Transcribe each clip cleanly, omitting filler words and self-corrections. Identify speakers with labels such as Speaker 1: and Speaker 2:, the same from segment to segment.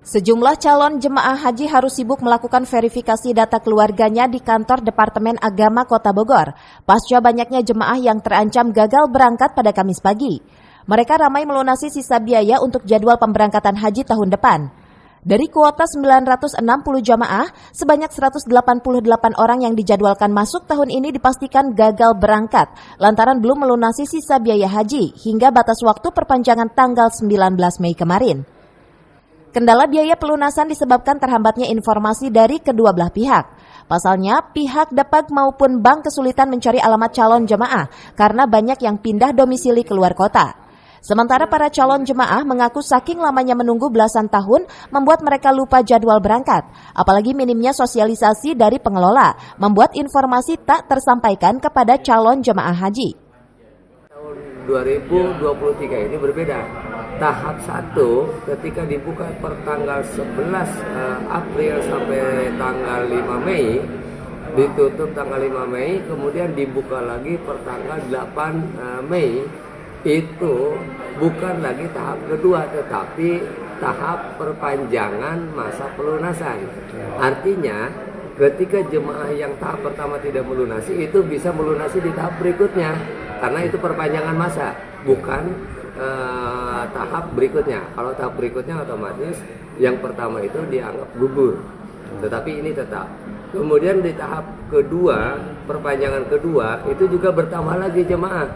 Speaker 1: Sejumlah calon jemaah haji harus sibuk melakukan verifikasi data keluarganya di kantor Departemen Agama Kota Bogor, pasca banyaknya jemaah yang terancam gagal berangkat pada Kamis pagi. Mereka ramai melunasi sisa biaya untuk jadwal pemberangkatan haji tahun depan. Dari kuota 960 jamaah, sebanyak 188 orang yang dijadwalkan masuk tahun ini dipastikan gagal berangkat lantaran belum melunasi sisa biaya haji hingga batas waktu perpanjangan tanggal 19 Mei kemarin. Kendala biaya pelunasan disebabkan terhambatnya informasi dari kedua belah pihak. Pasalnya, pihak Depag maupun bank kesulitan mencari alamat calon jemaah karena banyak yang pindah domisili keluar kota. Sementara para calon jemaah mengaku saking lamanya menunggu belasan tahun membuat mereka lupa jadwal berangkat. Apalagi minimnya sosialisasi dari pengelola, membuat informasi tak tersampaikan kepada calon jemaah haji.
Speaker 2: Tahun 2023 ini berbeda. Tahap 1 ketika dibuka per tanggal 11 April sampai tanggal 5 Mei, ditutup tanggal 5 Mei, kemudian dibuka lagi per tanggal 8 Mei. Itu bukan lagi tahap kedua, tetapi tahap perpanjangan masa pelunasan. Artinya ketika jemaah yang tahap pertama tidak melunasi, itu bisa melunasi di tahap berikutnya, karena itu perpanjangan masa, bukan tahap berikutnya. Kalau tahap berikutnya otomatis yang pertama itu dianggap gugur, tetapi ini tetap. Kemudian di tahap kedua, perpanjangan kedua, itu juga bertambah lagi jemaah,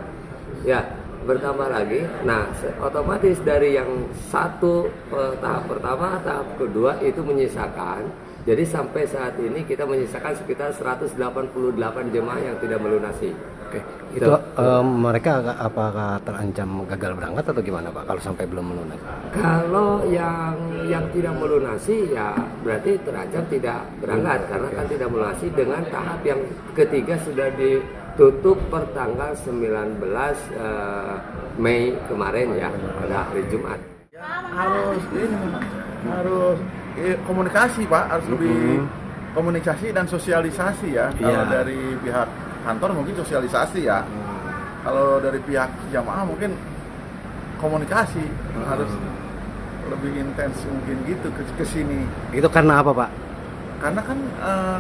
Speaker 2: ya bertambah lagi. Nah, otomatis dari yang satu tahap pertama, tahap kedua itu menyisakan. Jadi sampai saat ini kita menyisakan sekitar 188 jemaah yang tidak melunasi.
Speaker 3: Oke, itu mereka apakah terancam gagal berangkat atau gimana Pak kalau sampai belum melunasi?
Speaker 2: Kalau yang tidak melunasi ya berarti terancam tidak berangkat, karena kan tidak melunasi dengan tahap yang ketiga sudah ditutup per tanggal 19 Mei kemarin ya, pada hari Jumat.
Speaker 4: Harus komunikasi Pak, harus lebih komunikasi dan sosialisasi ya. Kalau dari pihak kantor mungkin sosialisasi ya. Kalau dari pihak jamaah mungkin komunikasi harus lebih intens mungkin gitu ke sini.
Speaker 3: Itu karena apa Pak?
Speaker 4: Karena kan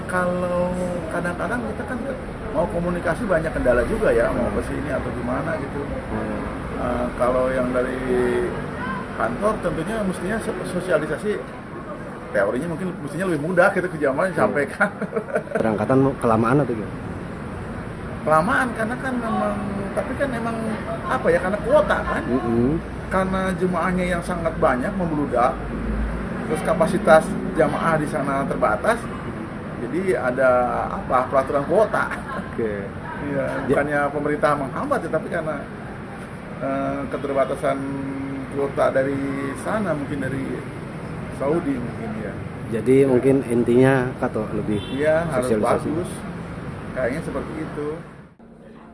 Speaker 4: kalau kadang-kadang kita kan mau komunikasi banyak kendala juga ya, mau ke sini atau gimana gitu. Kalau yang dari kantor tentunya mestinya sosialisasi, teorinya mungkin mestinya lebih mudah gitu ke jamaah disampaikan.
Speaker 3: Berangkatan kelamaan atau gimana?
Speaker 4: Kelamaan karena kan memang, tapi kan memang apa ya, karena kuota kan, karena jemaahnya yang sangat banyak membludak, terus kapasitas jamaah di sana terbatas, jadi ada apa peraturan kuota.
Speaker 3: Oke.
Speaker 4: Ya, bukannya pemerintah menghambat, tapi karena keterbatasan kuota dari sana, mungkin dari Saudi mungkin ya.
Speaker 3: Jadi mungkin intinya Kato lebih
Speaker 4: harus bagus, kayaknya seperti itu.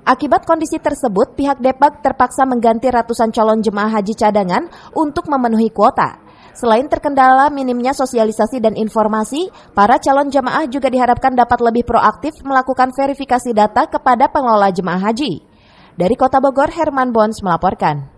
Speaker 1: Akibat kondisi tersebut, pihak Depag terpaksa mengganti ratusan calon jemaah haji cadangan untuk memenuhi kuota. Selain terkendala minimnya sosialisasi dan informasi, para calon jemaah juga diharapkan dapat lebih proaktif melakukan verifikasi data kepada pengelola jemaah haji. Dari Kota Bogor, Herman Bons melaporkan.